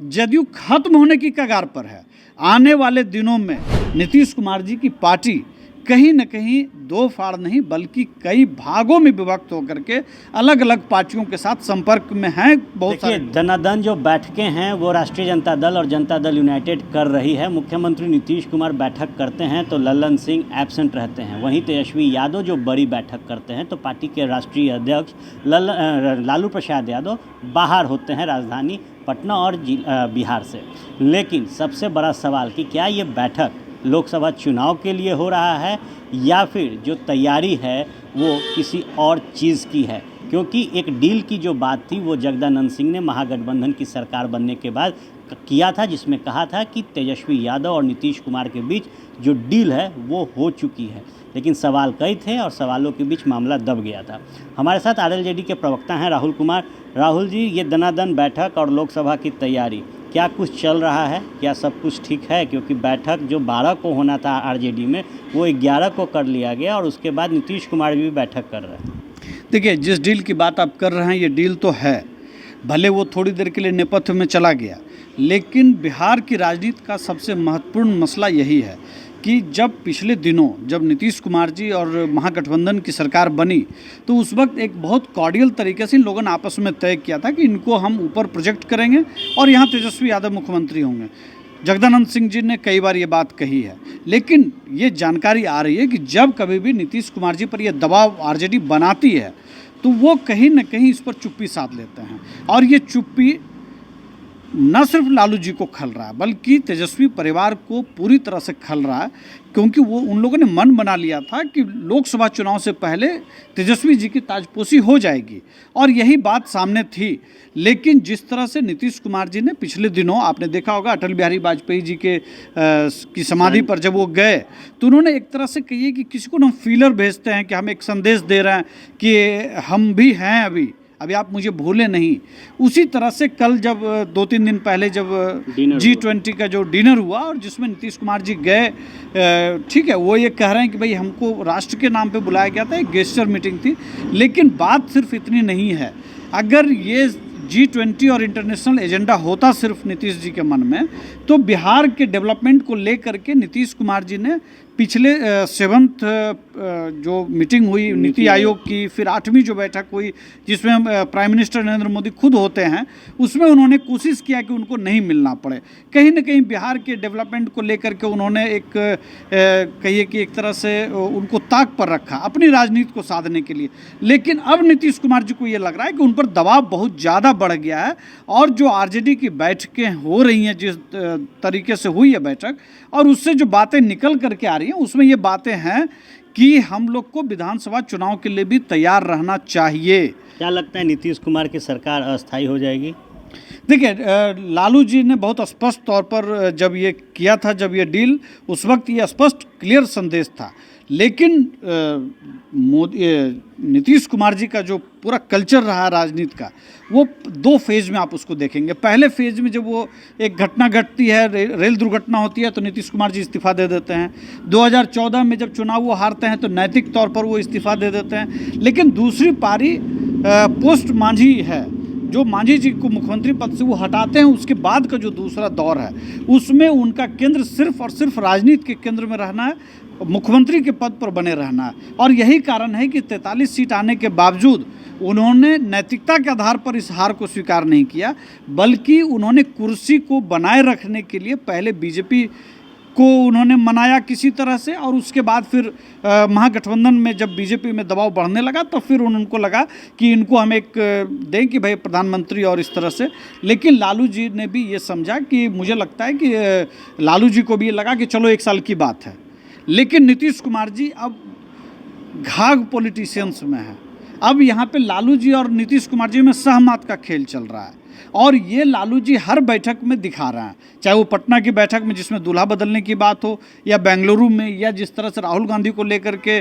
जदयू खत्म होने की कगार पर है। आने वाले दिनों में नीतीश कुमार जी की पार्टी कहीं न कहीं दो फाड़ नहीं बल्कि कई भागों में विभक्त होकर के अलग अलग पार्टियों के साथ संपर्क में हैं। बहुत सारे दनादन जो बैठकें हैं वो राष्ट्रीय जनता दल और जनता दल यूनाइटेड कर रही है। मुख्यमंत्री नीतीश कुमार बैठक करते हैं तो लल्लन सिंह एब्सेंट रहते हैं, वहीं तेजस्वी यादव जो बड़ी बैठक करते हैं तो पार्टी के राष्ट्रीय अध्यक्ष लालू प्रसाद यादव बाहर होते हैं राजधानी पटना और बिहार से। लेकिन सबसे बड़ा सवाल कि क्या ये बैठक लोकसभा चुनाव के लिए हो रहा है या फिर जो तैयारी है वो किसी और चीज़ की है, क्योंकि एक डील की जो बात थी वो जगदानंद सिंह ने महागठबंधन की सरकार बनने के बाद किया था, जिसमें कहा था कि तेजस्वी यादव और नीतीश कुमार के बीच जो डील है वो हो चुकी है। लेकिन सवाल कई थे और सवालों के बीच मामला दब गया था। हमारे साथ आरएलजेडी के प्रवक्ता हैं राहुल कुमार। राहुल जी, ये दनादन बैठक और लोकसभा की तैयारी, क्या कुछ चल रहा है, क्या सब कुछ ठीक है? क्योंकि बैठक जो 12 को होना था आरजेडी में वो 11 को कर लिया गया और उसके बाद नीतीश कुमार भी बैठक कर रहे हैं। देखिए, जिस डील की बात आप कर रहे हैं ये डील तो है, भले वो थोड़ी देर के लिए नेपथ्य में चला गया, लेकिन बिहार की राजनीति का सबसे महत्वपूर्ण मसला यही है कि जब पिछले दिनों जब नीतीश कुमार जी और महागठबंधन की सरकार बनी तो उस वक्त एक बहुत कॉर्डियल तरीके से इन लोगों ने आपस में तय किया था कि इनको हम ऊपर प्रोजेक्ट करेंगे और यहाँ तेजस्वी यादव मुख्यमंत्री होंगे। जगदानंद सिंह जी ने कई बार ये बात कही है, लेकिन ये जानकारी आ रही है कि जब कभी भी नीतीश कुमार जी पर यह दबाव आरजेडी बनाती है तो वो कहीं न कहीं इस पर चुप्पी साध लेते हैं और ये चुप्पी न सिर्फ लालू जी को खल रहा है बल्कि तेजस्वी परिवार को पूरी तरह से खल रहा है, क्योंकि वो उन लोगों ने मन बना लिया था कि लोकसभा चुनाव से पहले तेजस्वी जी की ताजपोशी हो जाएगी और यही बात सामने थी। लेकिन जिस तरह से नीतीश कुमार जी ने पिछले दिनों आपने देखा होगा अटल बिहारी वाजपेयी जी की समाधि पर जब वो गए तो उन्होंने एक तरह से कहिए कि किसी को हम फीलर भेजते हैं कि हम एक संदेश दे रहे हैं कि हम भी हैं, अभी आप मुझे भूले नहीं। उसी तरह से कल जब 2-3 दिन पहले जब G20 का जो डिनर हुआ और जिसमें नीतीश कुमार जी गए, ठीक है, वो ये कह रहे हैं कि भाई हमको राष्ट्र के नाम पे बुलाया गया था, एक गेस्चर मीटिंग थी, लेकिन बात सिर्फ इतनी नहीं है। अगर ये G20 और इंटरनेशनल एजेंडा होता सिर्फ नीतीश जी के मन में तो बिहार के डेवलपमेंट को लेकर के नीतीश कुमार जी ने पिछले 7th जो मीटिंग हुई नीति आयोग की, फिर 8वीं जो बैठक हुई जिसमें प्राइम मिनिस्टर नरेंद्र मोदी खुद होते हैं, उसमें उन्होंने कोशिश किया कि उनको नहीं मिलना पड़े। कहीं न कहीं बिहार के डेवलपमेंट को लेकर के उन्होंने एक कहिए कि एक तरह से उनको ताक पर रखा अपनी राजनीति को साधने के लिए। लेकिन अब नीतीश कुमार जी को ये लग रहा है कि उन पर दबाव बहुत ज़्यादा बढ़ गया है और जो आरजेडी की बैठकें हो रही हैं जिस तरीके से हुई है बैठक और उससे जो बातें निकल करके आ रही हैं उसमें ये बातें हैं कि हम लोग को विधानसभा चुनाव के लिए भी तैयार रहना चाहिए। क्या लगता है नीतीश कुमार की सरकार अस्थायी हो जाएगी? देखिए, लालू जी ने बहुत स्पष्ट तौर पर जब ये किया था, जब ये डील, उस वक्त ये स्पष्ट क्लियर संदेश था। लेकिन नीतीश कुमार जी का जो पूरा कल्चर रहा राजनीति का वो 2 फेज़ में आप उसको देखेंगे। पहले फेज़ में जब वो एक घटना घटती है, रेल दुर्घटना होती है तो नीतीश कुमार जी इस्तीफ़ा दे देते हैं। 2014 में जब चुनाव वो हारते हैं तो नैतिक तौर पर वो इस्तीफ़ा दे देते हैं। लेकिन दूसरी पारी पोस्ट मांझी है, जो मांझी जी को मुख्यमंत्री पद से वो हटाते हैं, उसके बाद का जो दूसरा दौर है उसमें उनका केंद्र सिर्फ और सिर्फ राजनीति के केंद्र में रहना है, मुख्यमंत्री के पद पर बने रहना है। और यही कारण है कि 43 सीट आने के बावजूद उन्होंने नैतिकता के आधार पर इस हार को स्वीकार नहीं किया, बल्कि उन्होंने कुर्सी को बनाए रखने के लिए पहले बीजेपी को उन्होंने मनाया किसी तरह से और उसके बाद फिर महागठबंधन में जब बीजेपी में दबाव बढ़ने लगा तो फिर उनको लगा कि इनको हम एक दें कि भाई प्रधानमंत्री और इस तरह से। लेकिन लालू जी ने भी ये समझा कि मुझे लगता है कि लालू जी को भी ये लगा कि चलो 1 साल की बात है। लेकिन नीतीश कुमार जी अब घाघ पॉलिटिशियंस में है। अब यहाँ पे लालू जी और नीतीश कुमार जी में सहमत का खेल चल रहा है और ये लालू जी हर बैठक में दिखा रहे हैं, चाहे वो पटना की बैठक में जिसमें दूल्हा बदलने की बात हो या बेंगलुरु में या जिस तरह से राहुल गांधी को लेकर के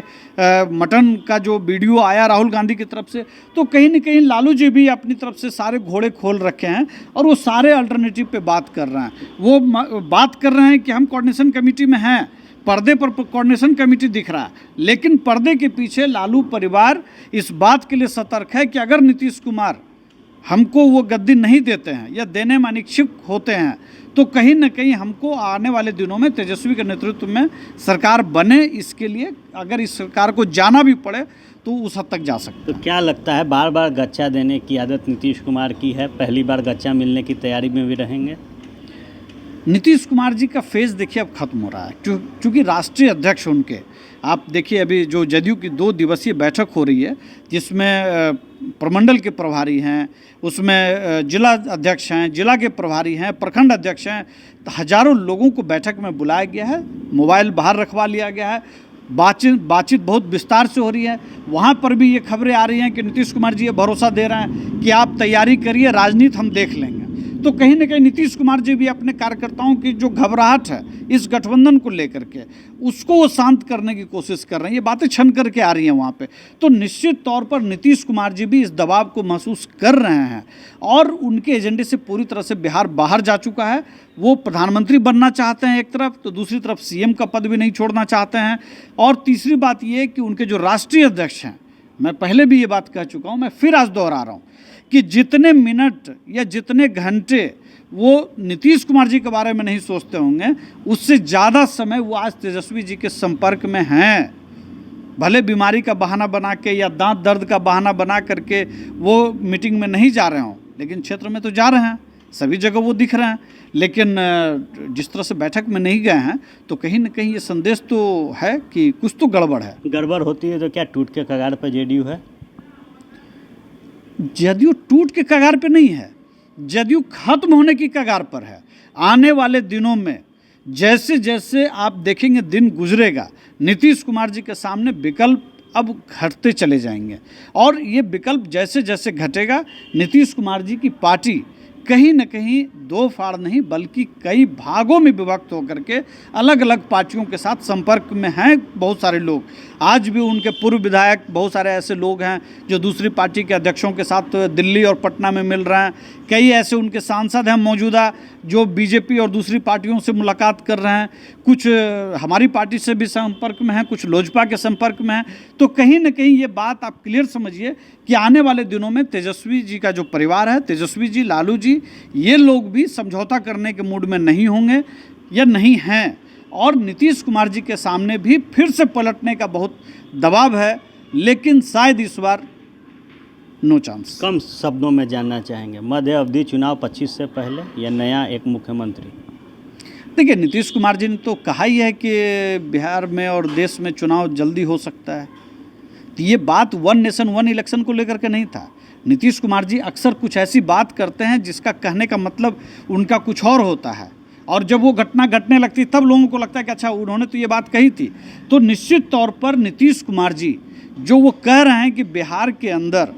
मटन का जो वीडियो आया राहुल गांधी की तरफ से, तो कहीं न कहीं लालू जी भी अपनी तरफ से सारे घोड़े खोल रखे हैं और वो सारे अल्टरनेटिव पे बात कर रहे हैं। वो बात कर रहे हैं कि हम कोऑर्डिनेशन कमेटी में हैं, पर्दे पर कोऑर्डिनेशन कमेटी दिख रहा है, लेकिन पर्दे के पीछे लालू परिवार इस बात के लिए सतर्क है कि अगर नीतीश कुमार हमको वो गद्दी नहीं देते हैं या देने में अनिच्छुक होते हैं, तो कहीं ना कहीं हमको आने वाले दिनों में तेजस्वी के नेतृत्व में सरकार बने, इसके लिए अगर इस सरकार को जाना भी पड़े तो उस हद तक जा सकते तो क्या लगता है, बार बार गच्चा देने की आदत नीतीश कुमार की है, पहली बार गच्चा मिलने की तैयारी में भी रहेंगे? नीतीश कुमार जी का फेज देखिए अब खत्म हो रहा है, क्योंकि राष्ट्रीय अध्यक्ष उनके, आप देखिए अभी जो जदयू की 2 दिवसीय बैठक हो रही है जिसमें प्रमंडल के प्रभारी हैं, उसमें जिला अध्यक्ष हैं, जिला के प्रभारी हैं, प्रखंड अध्यक्ष हैं, तो हजारों लोगों को बैठक में बुलाया गया है, मोबाइल बाहर रखवा लिया गया है, बातचीत बहुत विस्तार से हो रही है। वहाँ पर भी ये खबरें आ रही हैं कि नीतीश कुमार जी ये भरोसा दे रहे हैं कि आप तैयारी करिए, राजनीति हम देख लेंगे। तो कहीं ना कहीं नीतीश कुमार जी भी अपने कार्यकर्ताओं की जो घबराहट है इस गठबंधन को लेकर के, उसको वो शांत करने की कोशिश कर रहे हैं। ये बातें छन करके आ रही हैं वहाँ पे, तो निश्चित तौर पर नीतीश कुमार जी भी इस दबाव को महसूस कर रहे हैं और उनके एजेंडे से पूरी तरह से बिहार बाहर जा चुका है। वो प्रधानमंत्री बनना चाहते हैं एक तरफ, तो दूसरी तरफ सीएम का पद भी नहीं छोड़ना चाहते हैं। और तीसरी बात ये कि उनके जो राष्ट्रीय अध्यक्ष हैं, मैं पहले भी ये बात कह चुका हूँ, मैं फिर आज दोहरा रहा हूँ कि जितने मिनट या जितने घंटे वो नीतीश कुमार जी के बारे में नहीं सोचते होंगे, उससे ज़्यादा समय वो आज तेजस्वी जी के संपर्क में हैं। भले बीमारी का बहाना बना के या दांत दर्द का बहाना बना करके वो मीटिंग में नहीं जा रहे हों, लेकिन क्षेत्र में तो जा रहे हैं, सभी जगह वो दिख रहे हैं। लेकिन जिस तरह से बैठक में नहीं गए हैं, तो कहीं ना कहीं ये संदेश तो है कि कुछ तो गड़बड़ है। गड़बड़ होती है तो क्या टूट के कगार पर जेडीयू है? जदयू टूट के कगार पे नहीं है, जदयू खत्म होने की कगार पर है। आने वाले दिनों में जैसे जैसे आप देखेंगे दिन गुजरेगा, नीतीश कुमार जी के सामने विकल्प अब घटते चले जाएंगे और ये विकल्प जैसे जैसे घटेगा, नीतीश कुमार जी की पार्टी कहीं न कहीं 2 फाड़ नहीं बल्कि कई भागों में विभक्त होकर के अलग अलग पार्टियों के साथ संपर्क में हैं। बहुत सारे लोग आज भी उनके पूर्व विधायक, बहुत सारे ऐसे लोग हैं जो दूसरी पार्टी के अध्यक्षों के साथ दिल्ली और पटना में मिल रहे हैं। कई ऐसे उनके सांसद हैं मौजूदा जो बीजेपी और दूसरी पार्टियों से मुलाकात कर रहे हैं। कुछ हमारी पार्टी से भी संपर्क में हैं, कुछ लोजपा के संपर्क में हैं। तो कहीं ना कहीं ये बात आप क्लियर समझिए कि आने वाले दिनों में तेजस्वी जी का जो परिवार है, तेजस्वी जी, लालू जी, ये लोग भी समझौता करने के मूड में नहीं होंगे या नहीं हैं और नीतीश कुमार जी के सामने भी फिर से पलटने का बहुत दबाव है। लेकिन शायद इस बार नो चांस। कम शब्दों में जानना चाहेंगे, मध्य अवधि चुनाव 25 से पहले या नया एक मुख्यमंत्री? देखिए, नीतीश कुमार जी ने तो कहा ही है कि बिहार में और देश में चुनाव जल्दी हो सकता है। तो ये बात 1 नेशन 1 इलेक्शन को लेकर के नहीं था। नीतीश कुमार जी अक्सर कुछ ऐसी बात करते हैं जिसका कहने का मतलब उनका कुछ और होता है और जब वो घटना घटने लगती है तब लोगों को लगता है कि अच्छा उन्होंने तो ये बात कही थी। तो निश्चित तौर पर नीतीश कुमार जी जो वो कह रहे हैं कि बिहार के अंदर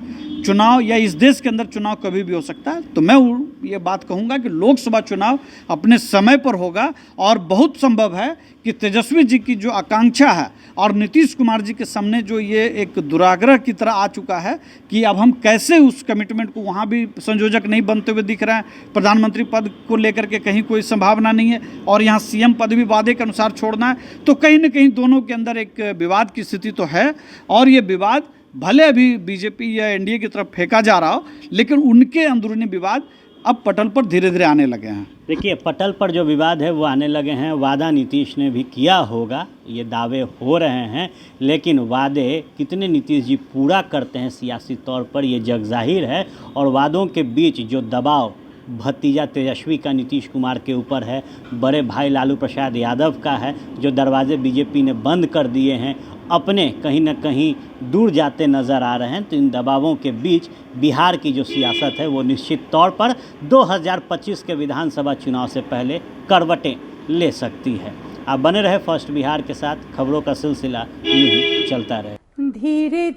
चुनाव या इस देश के अंदर चुनाव कभी भी हो सकता है, तो मैं ये बात कहूँगा कि लोकसभा चुनाव अपने समय पर होगा और बहुत संभव है कि तेजस्वी जी की जो आकांक्षा है और नीतीश कुमार जी के सामने जो ये एक दुराग्रह की तरह आ चुका है कि अब हम कैसे उस कमिटमेंट को, वहाँ भी संयोजक नहीं बनते हुए दिख रहे हैं, प्रधानमंत्री पद को लेकर के कहीं कोई संभावना नहीं है और यहाँ सीएम पद भी वादे के अनुसार छोड़ना है। तो कहीं ना कहीं दोनों के अंदर एक विवाद की स्थिति तो है और ये विवाद भले अभी बीजेपी या एनडीए की तरफ फेंका जा रहा हो, लेकिन उनके अंदरूनी विवाद अब पटल पर धीरे धीरे आने लगे हैं। देखिए, पटल पर जो विवाद है वो आने लगे हैं। वादा नीतीश ने भी किया होगा, ये दावे हो रहे हैं, लेकिन वादे कितने नीतीश जी पूरा करते हैं सियासी तौर पर ये जग जाहिर है। और वादों के बीच जो दबाव भतीजा तेजस्वी का नीतीश कुमार के ऊपर है, बड़े भाई लालू प्रसाद यादव का है, जो दरवाजे बीजेपी ने बंद कर दिए हैं, अपने कहीं ना कहीं दूर जाते नज़र आ रहे हैं। तो इन दबावों के बीच बिहार की जो सियासत है वो निश्चित तौर पर 2025 के विधानसभा चुनाव से पहले करवटें ले सकती है। आप बने रहे फर्स्ट बिहार के साथ, खबरों का सिलसिला यूं ही चलता रहे। धीरे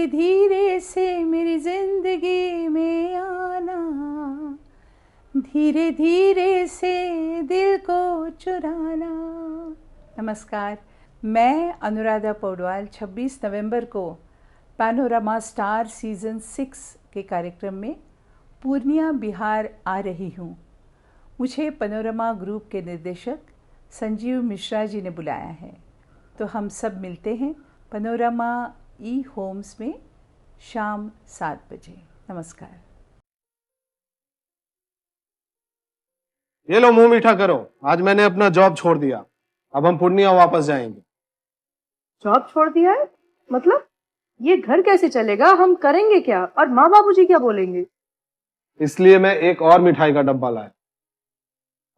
धीरे से मेरी जिंदगी में आना, धीरे धीरे से दिल को चुराना। नमस्कार, मैं अनुराधा पौडवाल 26 नवंबर को पैनोरमा स्टार सीज़न 6 के कार्यक्रम में पूर्णिया बिहार आ रही हूँ। मुझे पैनोरमा ग्रुप के निर्देशक संजीव मिश्रा जी ने बुलाया है, तो हम सब मिलते हैं पैनोरमा ई होम्स में शाम 7 बजे। नमस्कार। ये लो मुंह मीठा करो, आज मैंने अपना जॉब छोड़ दिया। अब हम पूर्णिया वापस जाएंगे। जॉब छोड़ दिया है? मतलब ये घर कैसे चलेगा? हम करेंगे क्या? और माँ बाबूजी क्या बोलेंगे? इसलिए मैं एक और मिठाई का डब्बा लाया।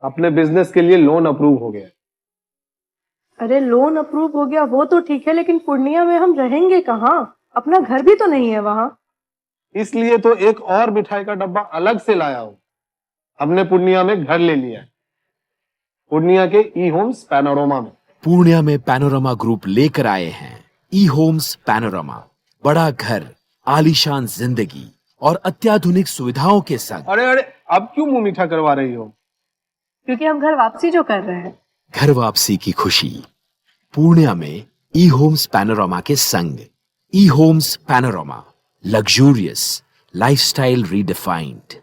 अपने बिजनेस के लिए लोन अप्रूव हो गया। अरे लोन अप्रूव हो गया वो तो ठीक है, लेकिन पूर्णिया में हम रहेंगे कहाँ? अपना घर भी तो नहीं है वहाँ। इसलिए तो एक और मिठाई का डब्बा अलग से लाया हूं। हमने पूर्णिया में घर ले लिया है, पूर्णिया के ई होम्स पैनोरमा में। पूर्णिया में पैनोरमा ग्रुप लेकर आए हैं ई होम्स पैनोरमा। बड़ा घर, आलीशान जिंदगी और अत्याधुनिक सुविधाओं के संग। अरे अरे, अब क्यों मुंह मीठा करवा रही हो? क्योंकि हम घर वापसी जो कर रहे हैं। घर वापसी की खुशी पूर्णिया में ई होम्स पैनोरमा के संग। ई homes panorama, luxurious lifestyle redefined.